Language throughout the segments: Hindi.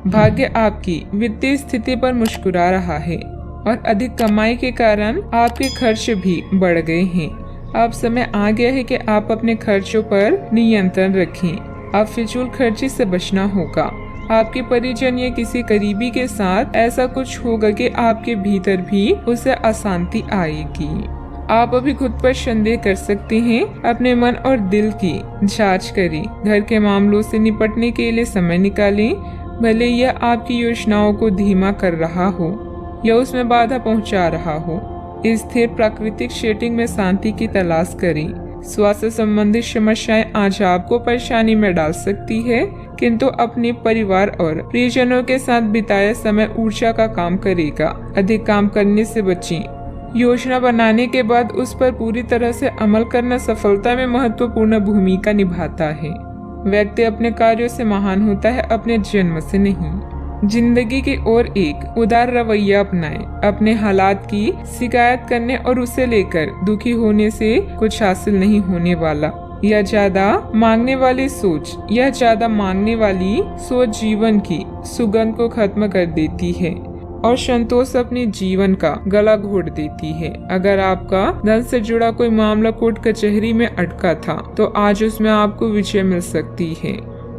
भाग्य आपकी वित्तीय स्थिति पर मुस्कुरा रहा है और अधिक कमाई के कारण आपके खर्च भी बढ़ गए हैं। अब समय आ गया है कि आप अपने खर्चों पर नियंत्रण रखें। अब फिजूल खर्ची से बचना होगा। आपके परिजन या किसी करीबी के साथ ऐसा कुछ होगा कि आपके भीतर भी उसे अशांति आएगी। आप अभी खुद पर संदेह कर सकते हैं। अपने मन और दिल की जांच करें। घर के मामलों से निपटने के लिए समय निकालें, भले यह आपकी योजनाओं को धीमा कर रहा हो या उसमें बाधा पहुंचा रहा हो। स्थिर प्राकृतिक सेटिंग में शांति की तलाश करें। स्वास्थ्य संबंधित समस्याएं आज आपको परेशानी में डाल सकती है, किंतु अपने परिवार और प्रियजनों के साथ बिताया समय ऊर्जा का काम करेगा। अधिक काम करने से बचें। योजना बनाने के बाद उस पर पूरी तरह से अमल करना सफलता में महत्वपूर्ण भूमिका निभाता है। व्यक्ति अपने कार्यों से महान होता है, अपने जन्म से नहीं। जिंदगी की ओर एक उदार रवैया अपनाएं। अपने हालात की शिकायत करने और उसे लेकर दुखी होने से कुछ हासिल नहीं होने वाला। यह ज्यादा मांगने वाली सोच जीवन की सुगंध को खत्म कर देती है और संतोष अपने जीवन का गला घोट देती है। अगर आपका धन से जुड़ा कोई मामला कोर्ट कचहरी में अटका था, तो आज उसमें आपको विजय मिल सकती है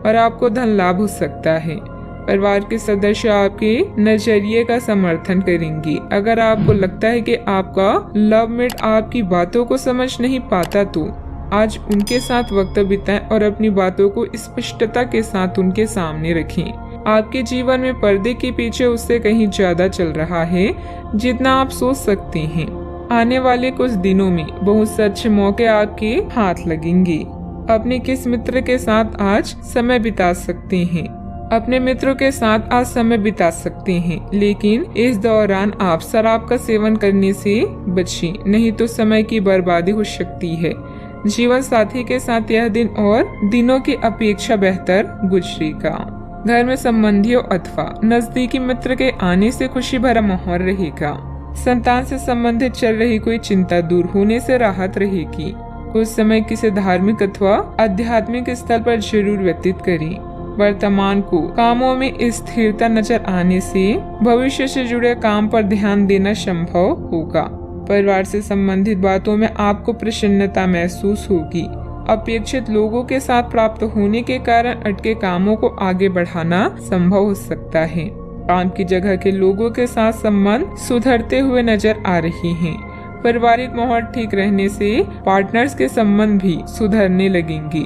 और आपको धन लाभ हो सकता है। परिवार के सदस्य आपके नजरिए का समर्थन करेंगे। अगर आपको लगता है कि आपका लवमेट आपकी बातों को समझ नहीं पाता, तो आज उनके साथ वक्त बिताएं और अपनी बातों को स्पष्टता के साथ उनके सामने रखें। आपके जीवन में पर्दे के पीछे उससे कहीं ज्यादा चल रहा है जितना आप सोच सकते हैं। आने वाले कुछ दिनों में बहुत से अच्छे मौके आपके हाथ लगेंगे। अपने किस मित्र के साथ आज समय बिता सकते हैं? अपने मित्रों के साथ आज समय बिता सकते हैं, लेकिन इस दौरान आप शराब का सेवन करने से बचें, नहीं तो समय की बर्बादी हो सकती है। जीवन साथी के साथ यह दिन और दिनों की अपेक्षा बेहतर गुजरेगा। घर में संबंधियों अथवा नजदीकी मित्र के आने से खुशी भरा माहौल रहेगा। संतान से संबंधित चल रही कोई चिंता दूर होने से राहत रहेगी। कुछ समय किसी धार्मिक अथवा आध्यात्मिक स्थल पर जरूर व्यतीत करें। वर्तमान को कामों में स्थिरता नजर आने से भविष्य से जुड़े काम पर ध्यान देना संभव होगा। परिवार से संबंधित बातों में आपको प्रसन्नता महसूस होगी। अपेक्षित लोगों के साथ प्राप्त होने के कारण अटके कामों को आगे बढ़ाना संभव हो सकता है। काम की जगह के लोगों के साथ संबंध सुधरते हुए नजर आ रहे हैं। पारिवारिक माहौल ठीक रहने से पार्टनर्स के संबंध भी सुधरने लगेंगे।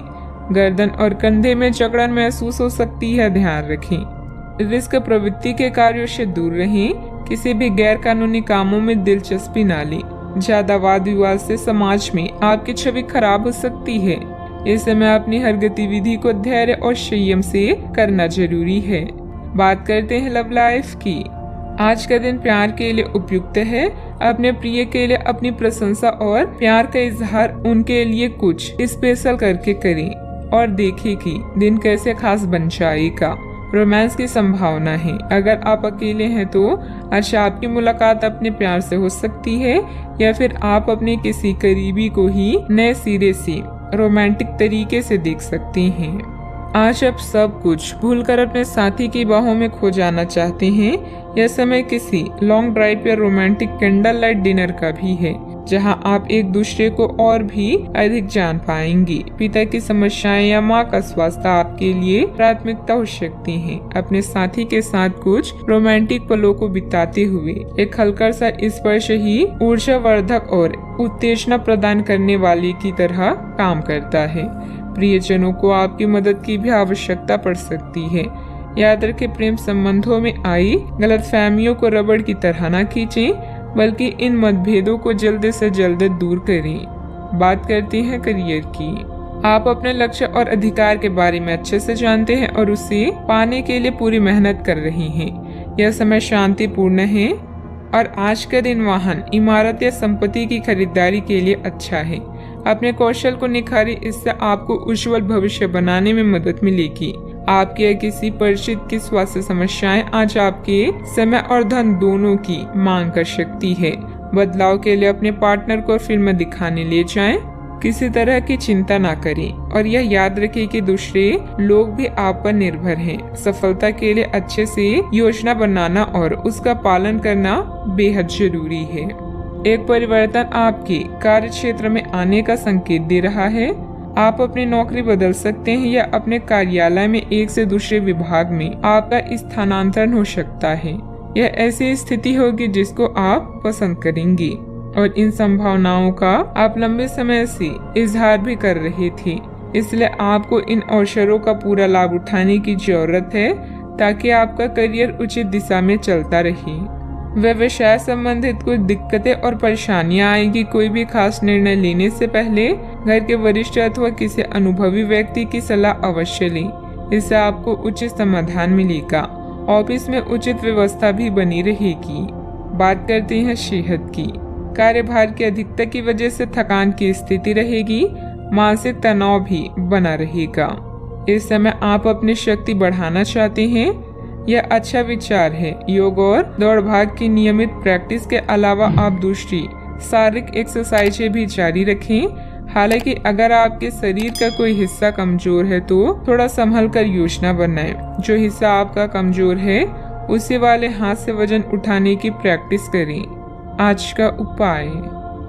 गर्दन और कंधे में जकड़न महसूस हो सकती है, ध्यान रखें। रिस्क प्रवृत्ति के कार्यों से दूर रहें। किसी भी गैर कानूनी कामों में दिलचस्पी न लें। ज्यादा वाद विवाद से समाज में आपकी छवि खराब हो सकती है। इस समय अपनी हर गतिविधि को धैर्य और संयम से करना जरूरी है। बात करते हैं लव लाइफ की। आज का दिन प्यार के लिए उपयुक्त है। अपने प्रिय के लिए अपनी प्रशंसा और प्यार का इजहार उनके लिए कुछ स्पेशल करके करें और देखें कि दिन कैसे खास बन जाएगा। रोमांस की संभावना है। अगर आप अकेले हैं तो आज आपकी मुलाकात अपने प्यार से हो सकती है, या फिर आप अपने किसी करीबी को ही नए सिरे से रोमांटिक तरीके से देख सकते हैं। आज आप सब कुछ भूलकर अपने साथी की बाहों में खो जाना चाहते हैं। यह समय किसी लॉन्ग ड्राइव या रोमांटिक कैंडल लाइट डिनर का भी है, जहां आप एक दूसरे को और भी अधिक जान पाएंगे। पिता की समस्याएं या मां का स्वास्थ्य आपके लिए प्राथमिकता हो सकती है। अपने साथी के साथ कुछ रोमांटिक पलों को बिताते हुए एक हल्का सा स्पर्श ही ऊर्जावर्धक और उत्तेजना प्रदान करने वाले की तरह काम करता है। प्रियजनों को आपकी मदद की भी आवश्यकता पड़ सकती है। याद रखें, प्रेम संबंधों में आई गलतफहमियों को रबड़ की तरह न खींचें, बल्कि इन मतभेदों को जल्द से जल्द दूर करें। बात करते हैं करियर की। आप अपने लक्ष्य और अधिकार के बारे में अच्छे से जानते हैं और उसे पाने के लिए पूरी मेहनत कर रहे हैं। यह समय शांतिपूर्ण है और आज का दिन वाहन, इमारत या संपत्ति की खरीदारी के लिए अच्छा है। अपने कौशल को निखारें, इससे आपको उज्जवल भविष्य बनाने में मदद मिलेगी। आपके या किसी परिचित की स्वास्थ्य समस्याएं आज आपके समय और धन दोनों की मांग कर सकती है। बदलाव के लिए अपने पार्टनर को फिल्म दिखाने ले जाएं। किसी तरह की चिंता ना करें और यह याद रखें कि दूसरे लोग भी आप पर निर्भर हैं। सफलता के लिए अच्छे से योजना बनाना और उसका पालन करना बेहद जरूरी है। एक परिवर्तन आपके कार्य क्षेत्र में आने का संकेत दे रहा है। आप अपनी नौकरी बदल सकते हैं या अपने कार्यालय में एक से दूसरे विभाग में आपका स्थानांतरण हो सकता है। यह ऐसी स्थिति होगी जिसको आप पसंद करेंगे और इन संभावनाओं का आप लंबे समय से इजहार भी कर रहे थे। इसलिए आपको इन अवसरों का पूरा लाभ उठाने की जरूरत है ताकि आपका करियर उचित दिशा में चलता रहे। व्यवसाय संबंधित कुछ दिक्कतें और परेशानियां आएगी। कोई भी खास निर्णय लेने से पहले घर के वरिष्ठ अथवा किसी अनुभवी व्यक्ति की सलाह अवश्य लें। इससे आपको उचित समाधान मिलेगा। ऑफिस में उचित व्यवस्था भी बनी रहेगी। बात करते हैं सेहत की। कार्यभार की अधिकता की वजह से थकान की स्थिति रहेगी। मानसिक तनाव भी बना रहेगा। इस समय आप अपनी शक्ति बढ़ाना चाहते हैं, यह अच्छा विचार है। योग और दौड़ भाग की नियमित प्रैक्टिस के अलावा आप दूसरी शारीरिक एक्सरसाइजें भी जारी रखें। हालांकि अगर आपके शरीर का कोई हिस्सा कमजोर है तो थोड़ा संभल कर योजना बनाएं। जो हिस्सा आपका कमजोर है उसी वाले हाथ से वजन उठाने की प्रैक्टिस करें। आज का उपाय,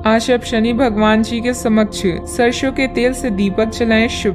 आज आप शनि भगवान जी के समक्ष सरसों के तेल से दीपक जलाएं। शुभ